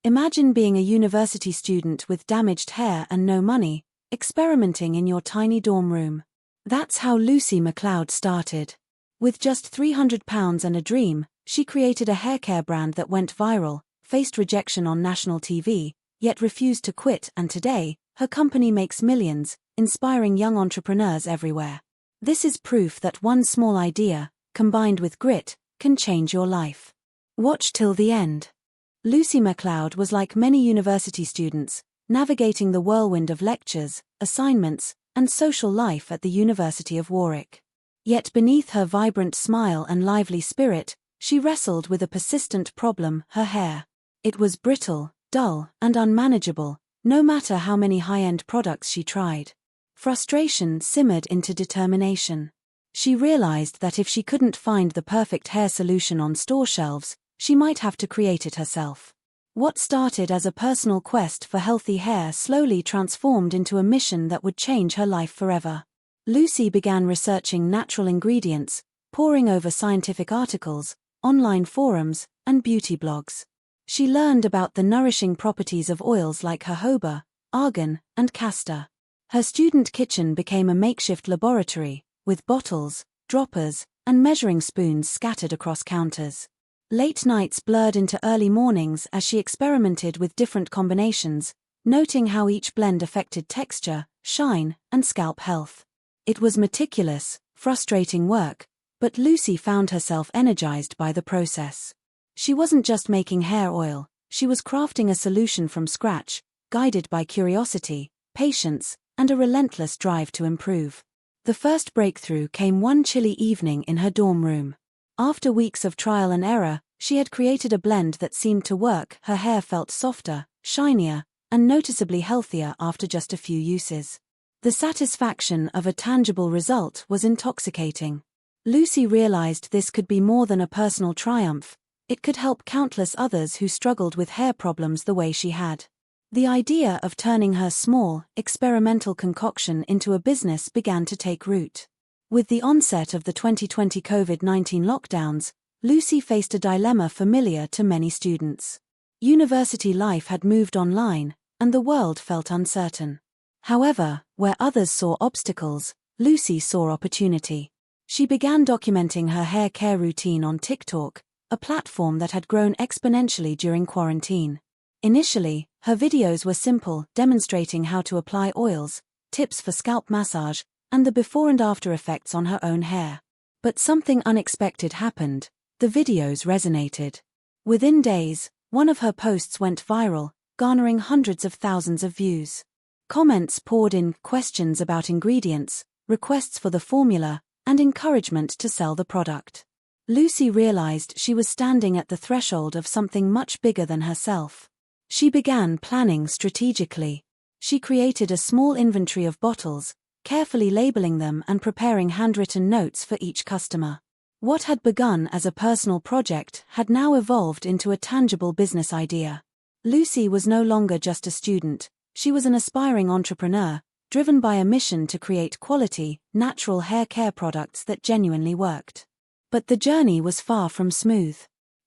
Imagine being a university student with damaged hair and no money, experimenting in your tiny dorm room. That's how Lucie Macleod started. With just £300 and a dream, she created a haircare brand that went viral, faced rejection on national TV, yet refused to quit, and today, her company makes millions, inspiring young entrepreneurs everywhere. This is proof that one small idea, combined with grit, can change your life. Watch till the end. Lucie Macleod was like many university students, navigating the whirlwind of lectures, assignments, and social life at the University of Warwick. Yet beneath her vibrant smile and lively spirit, she wrestled with a persistent problem: her hair. It was brittle, dull, and unmanageable, no matter how many high-end products she tried. Frustration simmered into determination. She realized that if she couldn't find the perfect hair solution on store shelves, she might have to create it herself. What started as a personal quest for healthy hair slowly transformed into a mission that would change her life forever. Lucie began researching natural ingredients, poring over scientific articles, online forums, and beauty blogs. She learned about the nourishing properties of oils like jojoba, argan, and castor. Her student kitchen became a makeshift laboratory, with bottles, droppers, and measuring spoons scattered across counters. Late nights blurred into early mornings as she experimented with different combinations, noting how each blend affected texture, shine, and scalp health. It was meticulous, frustrating work, but Lucie found herself energized by the process. She wasn't just making hair oil, she was crafting a solution from scratch, guided by curiosity, patience, and a relentless drive to improve. The first breakthrough came one chilly evening in her dorm room. After weeks of trial and error, she had created a blend that seemed to work. Her hair felt softer, shinier, and noticeably healthier after just a few uses. The satisfaction of a tangible result was intoxicating. Lucie realized this could be more than a personal triumph. It could help countless others who struggled with hair problems the way she had. The idea of turning her small, experimental concoction into a business began to take root. With the onset of the 2020 COVID-19 lockdowns, Lucie faced a dilemma familiar to many students. University life had moved online, and the world felt uncertain. However, where others saw obstacles, Lucie saw opportunity. She began documenting her hair care routine on TikTok, a platform that had grown exponentially during quarantine. Initially, her videos were simple, demonstrating how to apply oils, tips for scalp massage, and the before and after effects on her own hair. But something unexpected happened. The videos resonated. Within days, one of her posts went viral, garnering hundreds of thousands of views. Comments poured in, questions about ingredients, requests for the formula, and encouragement to sell the product. Lucie realized she was standing at the threshold of something much bigger than herself. She began planning strategically. She created a small inventory of bottles, carefully labeling them and preparing handwritten notes for each customer. What had begun as a personal project had now evolved into a tangible business idea. Lucie was no longer just a student, she was an aspiring entrepreneur, driven by a mission to create quality, natural hair care products that genuinely worked. But the journey was far from smooth.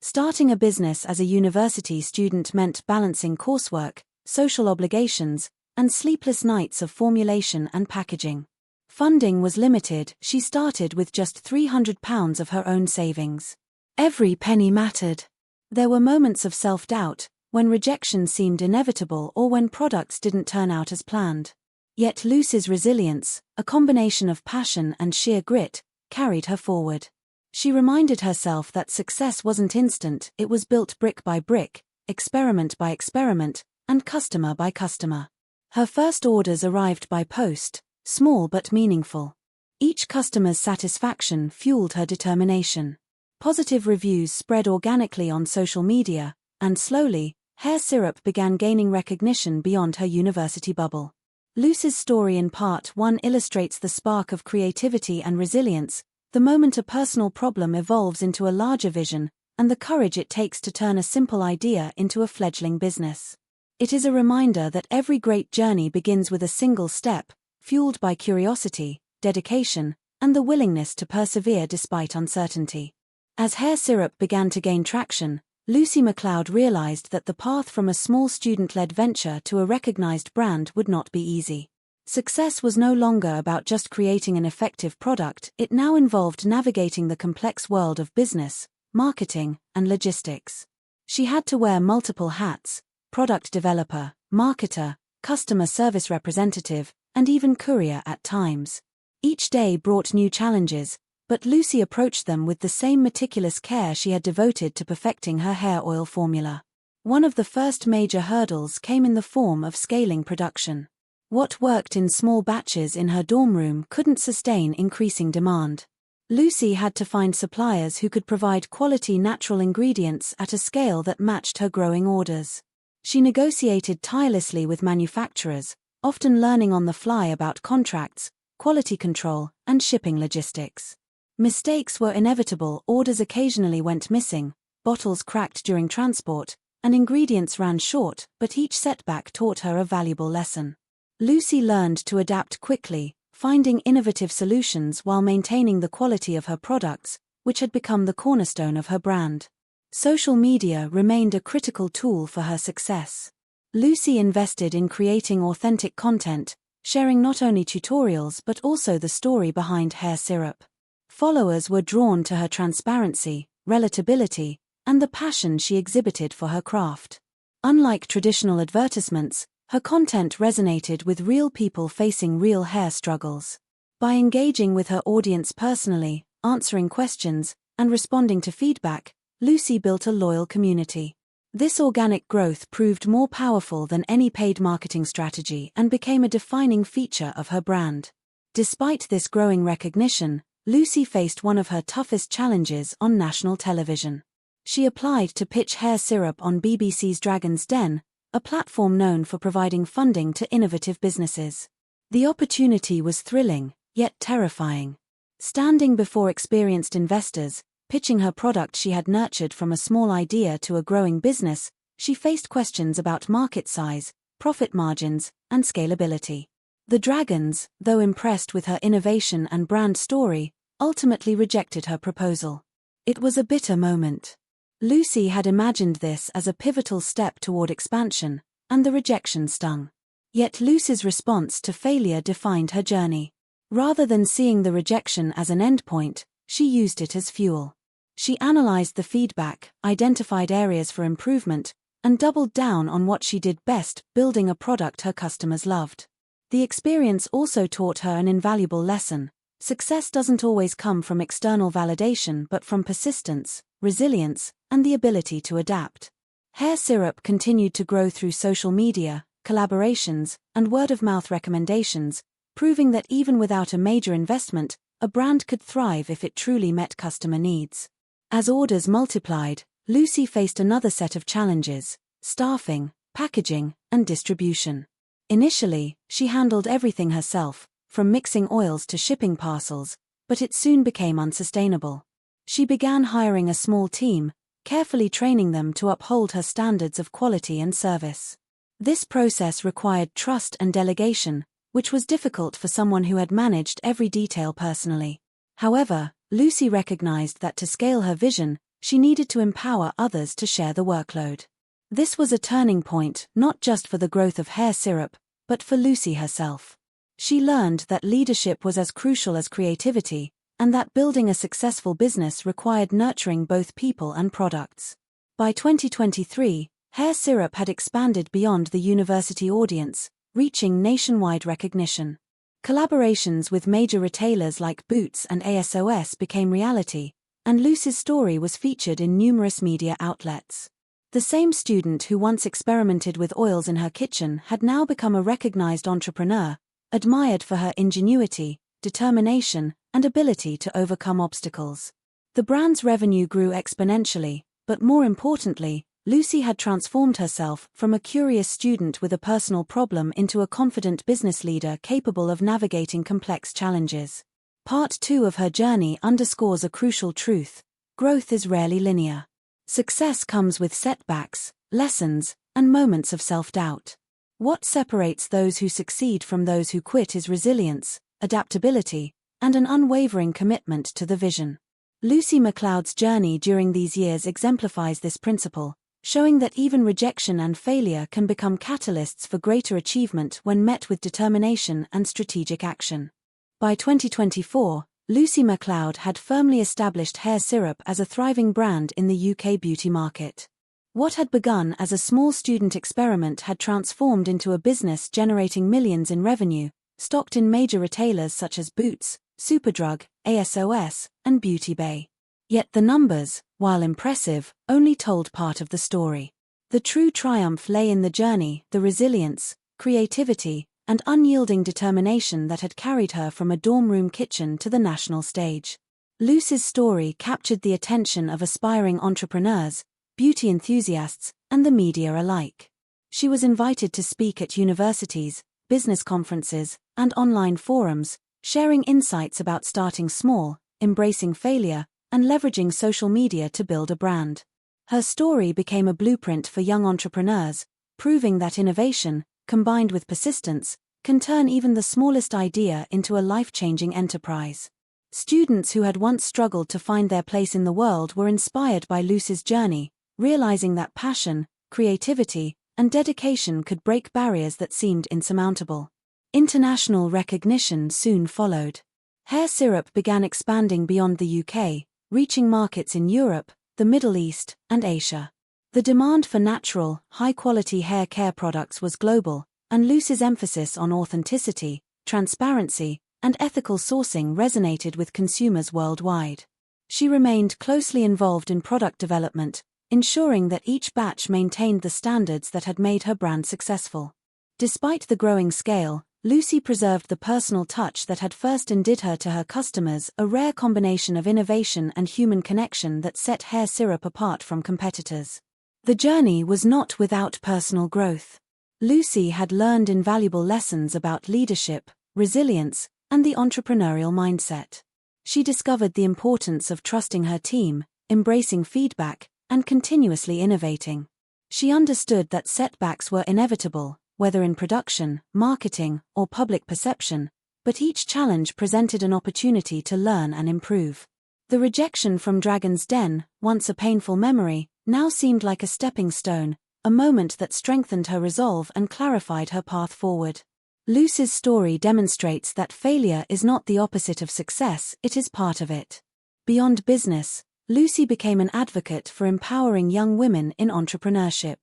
Starting a business as a university student meant balancing coursework, social obligations, and sleepless nights of formulation and packaging. Funding was limited. She started with just £300 of her own savings. Every penny mattered. There were moments of self-doubt, when rejection seemed inevitable or when products didn't turn out as planned. Yet Lucie's resilience, a combination of passion and sheer grit, carried her forward. She reminded herself that success wasn't instant, it was built brick by brick, experiment by experiment, and customer by customer. Her first orders arrived by post, small but meaningful. Each customer's satisfaction fueled her determination. Positive reviews spread organically on social media, and slowly, hair syrup began gaining recognition beyond her university bubble. Lucie's story in part 1 illustrates the spark of creativity and resilience, the moment a personal problem evolves into a larger vision, and the courage it takes to turn a simple idea into a fledgling business. It is a reminder that every great journey begins with a single step, fueled by curiosity, dedication, and the willingness to persevere despite uncertainty. As hair syrup began to gain traction, Lucie Macleod realized that the path from a small student-led venture to a recognized brand would not be easy. Success was no longer about just creating an effective product, it now involved navigating the complex world of business, marketing, and logistics. She had to wear multiple hats: product developer, marketer, customer service representative, and even courier at times. Each day brought new challenges, but Lucie approached them with the same meticulous care she had devoted to perfecting her hair oil formula. One of the first major hurdles came in the form of scaling production. What worked in small batches in her dorm room couldn't sustain increasing demand. Lucie had to find suppliers who could provide quality natural ingredients at a scale that matched her growing orders. She negotiated tirelessly with manufacturers, often learning on the fly about contracts, quality control, and shipping logistics. Mistakes were inevitable, orders occasionally went missing, bottles cracked during transport, and ingredients ran short, but each setback taught her a valuable lesson. Lucie learned to adapt quickly, finding innovative solutions while maintaining the quality of her products, which had become the cornerstone of her brand. Social media remained a critical tool for her success. Lucie invested in creating authentic content, sharing not only tutorials but also the story behind hair syrup. Followers were drawn to her transparency, relatability, and the passion she exhibited for her craft. Unlike traditional advertisements, her content resonated with real people facing real hair struggles. By engaging with her audience personally, answering questions, and responding to feedback, Lucie built a loyal community. This organic growth proved more powerful than any paid marketing strategy and became a defining feature of her brand. Despite this growing recognition, Lucie faced one of her toughest challenges on national television. She applied to pitch hair syrup on BBC's Dragon's Den, a platform known for providing funding to innovative businesses. The opportunity was thrilling, yet terrifying. Standing before experienced investors, pitching her product she had nurtured from a small idea to a growing business, she faced questions about market size, profit margins, and scalability. The Dragons, though impressed with her innovation and brand story, ultimately rejected her proposal. It was a bitter moment. Lucie had imagined this as a pivotal step toward expansion, and the rejection stung. Yet Lucie's response to failure defined her journey. Rather than seeing the rejection as an endpoint, she used it as fuel. She analyzed the feedback, identified areas for improvement, and doubled down on what she did best, building a product her customers loved. The experience also taught her an invaluable lesson. Success doesn't always come from external validation but from persistence, resilience, and the ability to adapt. Hair syrup continued to grow through social media, collaborations, and word-of-mouth recommendations, proving that even without a major investment, a brand could thrive if it truly met customer needs. As orders multiplied, Lucie faced another set of challenges: staffing, packaging, and distribution. Initially, she handled everything herself, from mixing oils to shipping parcels, but it soon became unsustainable. She began hiring a small team, carefully training them to uphold her standards of quality and service. This process required trust and delegation, which was difficult for someone who had managed every detail personally. However, Lucie recognized that to scale her vision, she needed to empower others to share the workload. This was a turning point, not just for the growth of hair syrup, but for Lucie herself. She learned that leadership was as crucial as creativity, and that building a successful business required nurturing both people and products. By 2023, hair syrup had expanded beyond the university audience, reaching nationwide recognition. Collaborations with major retailers like Boots and ASOS became reality, and Lucie's story was featured in numerous media outlets. The same student who once experimented with oils in her kitchen had now become a recognized entrepreneur, admired for her ingenuity, determination, and ability to overcome obstacles. The brand's revenue grew exponentially, but more importantly, Lucie had transformed herself from a curious student with a personal problem into a confident business leader capable of navigating complex challenges. Part 2 of her journey underscores a crucial truth: growth is rarely linear. Success comes with setbacks, lessons, and moments of self-doubt. What separates those who succeed from those who quit is resilience, adaptability, and an unwavering commitment to the vision. Lucie Macleod's journey during these years exemplifies this principle, showing that even rejection and failure can become catalysts for greater achievement when met with determination and strategic action. By 2024, Lucie Macleod had firmly established hair syrup as a thriving brand in the UK beauty market. What had begun as a small student experiment had transformed into a business generating millions in revenue, stocked in major retailers such as Boots, Superdrug, ASOS, and Beauty Bay. Yet the numbers, while impressive, only told part of the story. The true triumph lay in the journey, the resilience, creativity, and unyielding determination that had carried her from a dorm room kitchen to the national stage. Lucie's story captured the attention of aspiring entrepreneurs, beauty enthusiasts, and the media alike. She was invited to speak at universities, business conferences, and online forums, sharing insights about starting small, embracing failure, and leveraging social media to build a brand. Her story became a blueprint for young entrepreneurs, proving that innovation, combined with persistence, can turn even the smallest idea into a life-changing enterprise. Students who had once struggled to find their place in the world were inspired by Lucie's journey, realizing that passion, creativity, and dedication could break barriers that seemed insurmountable. International recognition soon followed. Hair syrup began expanding beyond the UK, reaching markets in Europe, the Middle East, and Asia. The demand for natural, high-quality hair care products was global, and Lucie's emphasis on authenticity, transparency, and ethical sourcing resonated with consumers worldwide. She remained closely involved in product development, ensuring that each batch maintained the standards that had made her brand successful. Despite the growing scale, Lucie preserved the personal touch that had first endeared her to her customers, a rare combination of innovation and human connection that set hair syrup apart from competitors. The journey was not without personal growth. Lucie had learned invaluable lessons about leadership, resilience, and the entrepreneurial mindset. She discovered the importance of trusting her team, embracing feedback, and continuously innovating. She understood that setbacks were inevitable, whether in production, marketing, or public perception, but each challenge presented an opportunity to learn and improve. The rejection from Dragon's Den, once a painful memory, now seemed like a stepping stone, a moment that strengthened her resolve and clarified her path forward. Lucie's story demonstrates that failure is not the opposite of success, it is part of it. Beyond business, Lucie became an advocate for empowering young women in entrepreneurship.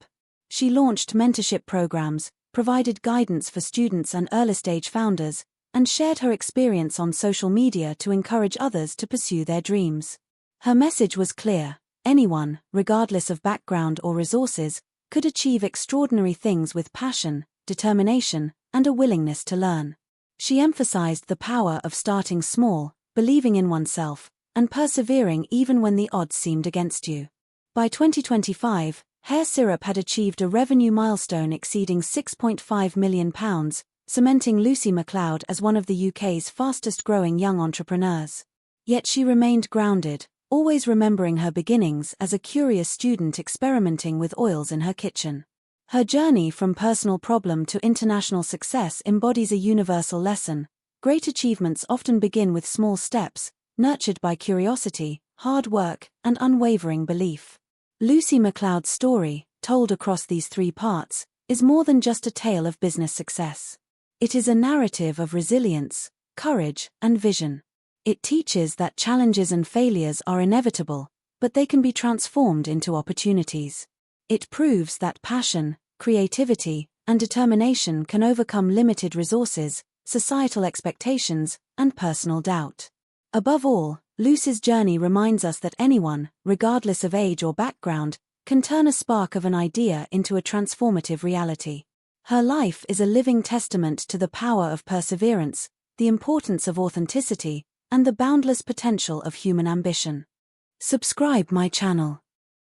She launched mentorship programs, provided guidance for students and early-stage founders, and shared her experience on social media to encourage others to pursue their dreams. Her message was clear: anyone, regardless of background or resources, could achieve extraordinary things with passion, determination, and a willingness to learn. She emphasized the power of starting small, believing in oneself, and persevering even when the odds seemed against you. By 2025, hair syrup had achieved a revenue milestone exceeding £6.5 million, cementing Lucie Macleod as one of the UK's fastest-growing young entrepreneurs. Yet she remained grounded, always remembering her beginnings as a curious student experimenting with oils in her kitchen. Her journey from personal problem to international success embodies a universal lesson: great achievements often begin with small steps, nurtured by curiosity, hard work, and unwavering belief. Lucie Macleod's story, told across these three parts, is more than just a tale of business success. It is a narrative of resilience, courage, and vision. It teaches that challenges and failures are inevitable, but they can be transformed into opportunities. It proves that passion, creativity, and determination can overcome limited resources, societal expectations, and personal doubt. Above all, Lucie's journey reminds us that anyone, regardless of age or background, can turn a spark of an idea into a transformative reality. Her life is a living testament to the power of perseverance, the importance of authenticity, and the boundless potential of human ambition. Subscribe my channel.